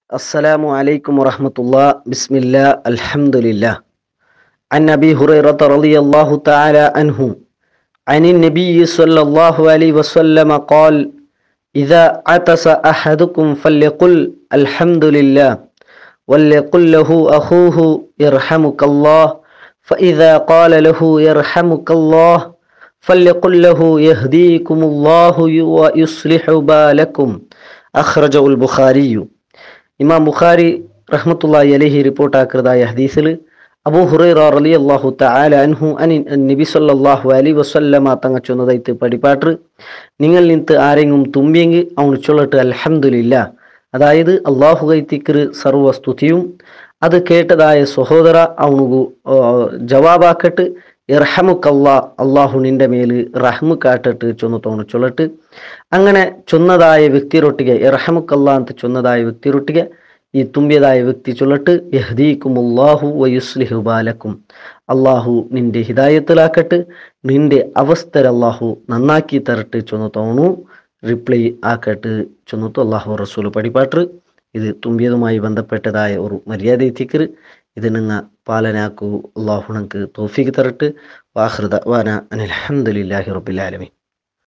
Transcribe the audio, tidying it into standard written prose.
السلام عليكم ورحمة الله. بسم الله الحمد لله. عن أبي هريرة رضي الله تعالى عنه عن النبي صلى الله عليه وسلم قال: إذا عطس أحدكم فليقل الحمد لله، وليقل له أخوه يرحمك الله، فإذا قال له يرحمك الله فليقل له يهديكم الله ويصلح بالكم. أخرجه البخاري. ഇമാം ബുഖാരി റഹ്മത്തുള്ളാഹി അലൈഹി റിപ്പോർട്ടാക്കുന്നതായ ഹദീസിൽ അബൂ ഹുറൈറ റളിയല്ലാഹു തആല അൻഹു നബി സല്ലല്ലാഹു അലൈഹി വസല്ലമ തങ്ങ ചൊന്നതായിട്ട് പടിപ്പാട്ട് നിങ്ങൾ നിന്ത് ആരെങ്കിലും തുമ്പിയെങ്കിൽ അവന് ചൊല്ലട്ട് അൽഹംദുലില്ലാ, അതായത് അള്ളാഹു കൈത്തിക്കറ് സർവസ്തുതിയും അത് കേട്ടതായ സഹോദര അവനുgu ജവാബാക്കട്ട് ഇർഹമുക്കല്ലാ, അള്ളാഹു നിന്റെ മേല് റഹ്മു കാട്ടട്ട് ചൊന്നതവನು ചൊല്ലട്ട്. അങ്ങനെ ചൊന്നതായ വ്യക്തിರೊಟ್ಟಿಗೆ ಇರ್ಹಮುಕಲ್ಲಾ ಅಂತ ಚೊನ್ನದಾಯ ವ್ಯಕ್ತಿರೊಟ್ಟಿಗೆ ಈ ತುಂಬಿಯದಾಯ ವ್ಯಕ್ತಿ ಚೊಲ್ಲಟ್ಟು ಯಹ್ದೀಕುമുല്ലാഹു വയുസ്ലിഹു ബാലക്കും, അള്ളാഹു നിന്റെ ഹിദായത്തിലാക്കട്ട്, നിന്റെ അവസ്ഥ അള്ളാഹു നന്നാക്കി തരട്ട് ചൊന്നതവನು റിപ്ലൈ ആക്കട്ട് ചൊന്നത്തു അള്ളാഹു റസൂൽ പടിപ്പാട്ട്. ഇത് ತುಂಬಿയതുമായി ബന്ധപ്പെട്ടതായ ഒരു മര്യാദ തിക്കറ്. ഇത് നിങ്ങൾ പാലനാക്കൂ. അള്ളാഹു നമുക്ക് തൗഫീഖ് തരട്ട്. വാഖിറു ദഅ്വാനാ അനിൽ ഹംദുലില്ലാഹി റബ്ബിൽ ആലമീൻ.